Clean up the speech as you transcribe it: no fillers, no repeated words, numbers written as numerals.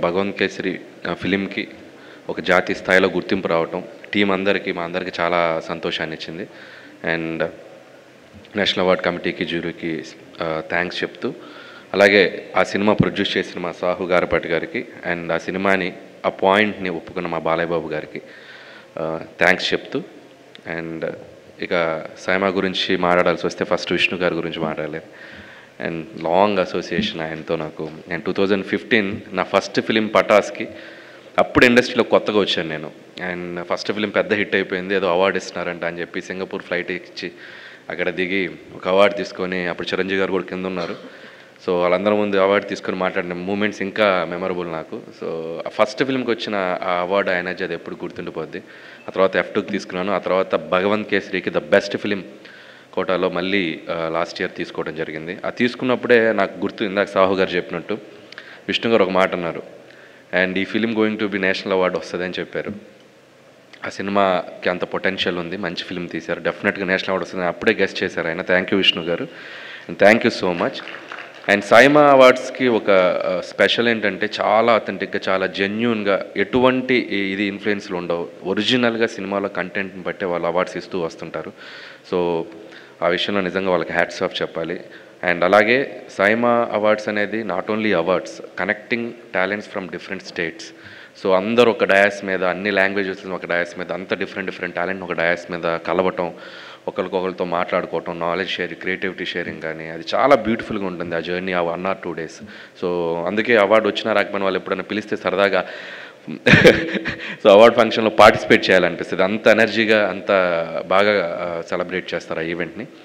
భగవంత్ కేసరి ఫిలింకి ఒక జాతీయ స్థాయిలో గుర్తింపు రావటం టీం అందరికీ మా అందరికీ చాలా సంతోషాన్ని ఇచ్చింది. అండ్ నేషనల్ అవార్డ్ కమిటీకి జ్యూరీకి థ్యాంక్స్ చెప్తూ, అలాగే ఆ సినిమా ప్రొడ్యూస్ చేసిన మా సాహు గారపాటి గారికి అండ్ ఆ సినిమాని ఆ పాయింట్ని ఒప్పుకున్న మా బాలయ్య బాబు గారికి థ్యాంక్స్ చెప్తూ, అండ్ ఇక సైమా గురించి మాట్లాడాల్సి వస్తే ఫస్ట్ విష్ణు గారి గురించి మాట్లాడలేదు. అండ్ లాంగ్ అసోసియేషన్ ఆయనతో నాకు. అండ్ 2015 నా ఫస్ట్ ఫిలిం పటాస్కి అప్పుడు ఇండస్ట్రీలో కొత్తగా వచ్చాను నేను. అండ్ ఫస్ట్ ఫిలిం పెద్ద హిట్ అయిపోయింది, ఏదో అవార్డు ఇస్తున్నారంట అని చెప్పి సింగపూర్ ఫ్లైట్ ఇచ్చి అక్కడ దిగి ఒక అవార్డు తీసుకొని, అప్పుడు చిరంజీవి గారు కూడా కింద ఉన్నారు. సో వాళ్ళందరి ముందు అవార్డు తీసుకొని మాట్లాడిన మూమెంట్స్ ఇంకా మెమరబుల్ నాకు. సో ఫస్ట్ ఫిల్మ్కి వచ్చిన ఆ అవార్డు ఎనర్జీ అది ఎప్పుడు గుర్తుండిపోద్ది. ఆ తర్వాత F2కి తీసుకున్నాను. ఆ తర్వాత భగవంత్ కేసరికి ద బెస్ట్ ఫిలిం కోటాలో మళ్ళీ లాస్ట్ ఇయర్ తీసుకోవడం జరిగింది. అది తీసుకున్నప్పుడే నాకు గుర్తు, ఇందాక సాహు గారు చెప్పినట్టు విష్ణు గారు ఒక మాట అన్నారు, అండ్ ఈ film going to be national award వస్తుంది అని చెప్పారు. ఆ సినిమాకి అంత పొటెన్షియల్ ఉంది, మంచి ఫిలిం తీశారు, డెఫినెట్గా నేషనల్ అవార్డు వస్తుంది, అప్పుడే గెస్ట్ చేశారు ఆయన. థ్యాంక్ యూ విష్ణు గారు, and thank you so much. And SIIMA అవార్డ్స్కి ఒక స్పెషల్ ఏంటంటే చాలా అథెంటిక్గా, చాలా జెన్యూన్గా, ఎటువంటి ఇది ఇన్ఫ్లుయెన్స్లు ఉండవు, ఒరిజినల్గా సినిమాలో కంటెంట్ని బట్టే వాళ్ళు అవార్డ్స్ ఇస్తూ వస్తుంటారు. సో ఆ విషయంలో నిజంగా వాళ్ళకి హ్యాట్స్ ఆఫ్ చెప్పాలి. అండ్ అలాగే సైమా అవార్డ్స్ అనేది not only awards, connecting talents from different states. So అందరూ ఒక డయాస్ మీద, అన్ని లాంగ్వేజెస్ ఒక డయాస్ మీద, అంత డిఫరెంట్ టాలెంట్ ఒక డయాస్ మీద కలవటం, ఒకరికొకరితో మాట్లాడుకోవటం, నాలెడ్జ్ షేరింగ్, క్రియేటివిటీ షేరింగ్ కానీ, అది చాలా బ్యూటిఫుల్గా ఉంటుంది ఆ జర్నీ, ఆ 1 or 2 days. సో అందుకే అవార్డు వచ్చినా రాకపోయినా వాళ్ళు ఎప్పుడైనా పిలిస్తే సరదాగా సో అవార్డ్ ఫంక్షన్లో పార్టిసిపేట్ చేయాలనిపిస్తుంది. అంత ఎనర్జీగా, అంత బాగా సెలబ్రేట్ చేస్తారు ఆ ఈవెంట్ని.